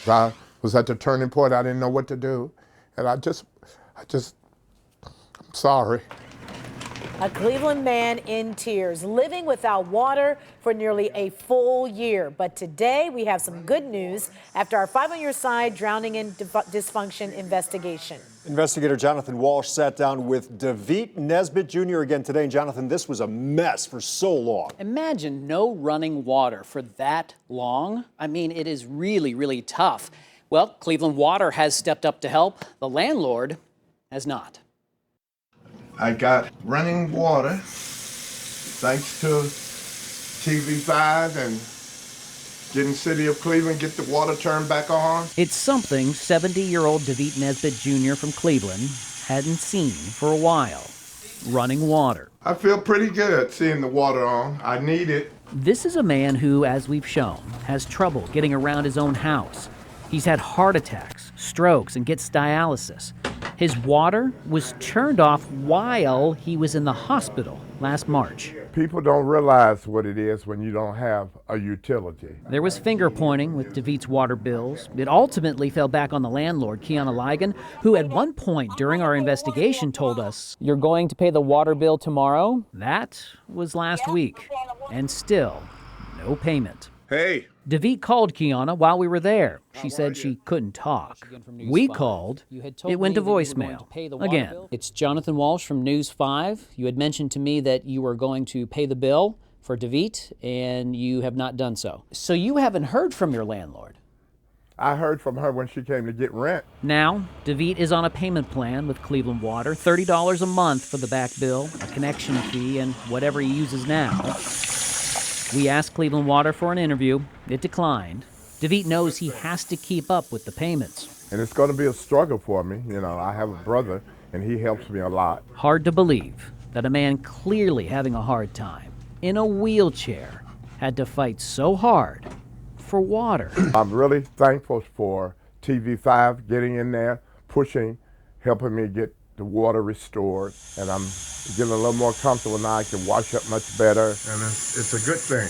I was at the turning point. I didn't know what to do. And I'm sorry. A Cleveland man in tears, living without water for nearly a full year. But today we have some good news after our 5 on your side drowning in dysfunction investigation. Investigator Jonathan Walsh sat down with David Nesbitt Jr. again today. And Jonathan, this was a mess for so long. Imagine no running water for that long. I mean, it is really, really tough. Well, Cleveland Water has stepped up to help. The landlord has not. I got running water thanks to TV5 and getting City of Cleveland get the water turned back on. It's something 70-year-old David Nesbitt Jr. from Cleveland hadn't seen for a while. Running water. I feel pretty good seeing the water on. I need it. This is a man who, as we've shown, has trouble getting around his own house. He's had heart attacks, strokes, and gets dialysis. His water was turned off while he was in the hospital last March. People don't realize what it is when you don't have a utility. There was finger pointing with David's water bills. It ultimately fell back on the landlord, Kiana Ligon, who at one point during our investigation told us, "You're going to pay the water bill tomorrow?" That was last week, and still no payment. Hey. David called Kiana while we were there. She said she couldn't talk. We called. It went to voicemail. Again, it's Jonathan Walsh from News 5. You had mentioned to me that you were going to pay the bill for David, and you have not done so. So you haven't heard from your landlord? I heard from her when she came to get rent. Now, David is on a payment plan with Cleveland Water, $30 a month for the back bill, a connection fee, and whatever he uses now. We asked Cleveland Water for an interview. It declined. David knows he has to keep up with the payments. And it's going to be a struggle for me. You know, I have a brother, and he helps me a lot. Hard to believe that a man clearly having a hard time, in a wheelchair, had to fight so hard for water. I'm really thankful for TV5 getting in there, pushing, helping me get the water restored, and I'm getting a little more comfortable now. I can wash up much better, and it's a good thing.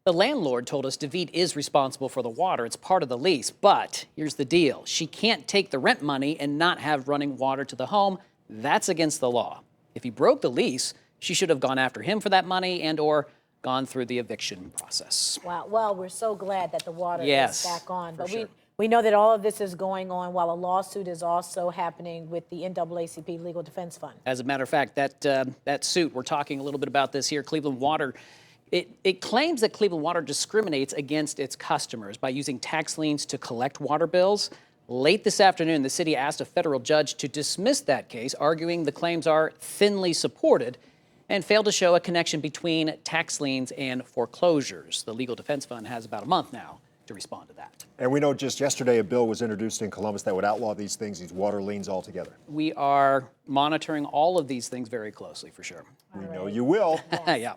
The landlord told us David is responsible for the water. It's part of the lease. But here's the deal. She can't take the rent money and not have running water to the home. That's against the law. If he broke the lease, she should have gone after him for that money and or gone through the eviction process. Wow. Well, we're so glad that the water Yes, is back on. But sure. we know that all of this is going on while a lawsuit is also happening with the NAACP Legal Defense Fund. As a matter of fact, that suit, we're talking a little bit about this here, Cleveland Water, it claims that Cleveland Water discriminates against its customers by using tax liens to collect water bills. Late this afternoon, the city asked a federal judge to dismiss that case, arguing the claims are thinly supported and failed to show a connection between tax liens and foreclosures. The Legal Defense Fund has about a month now to respond to that. And we know just yesterday a bill was introduced in Columbus that would outlaw these things, these water liens altogether. We are monitoring all of these things very closely, for sure. We know you will. Yeah.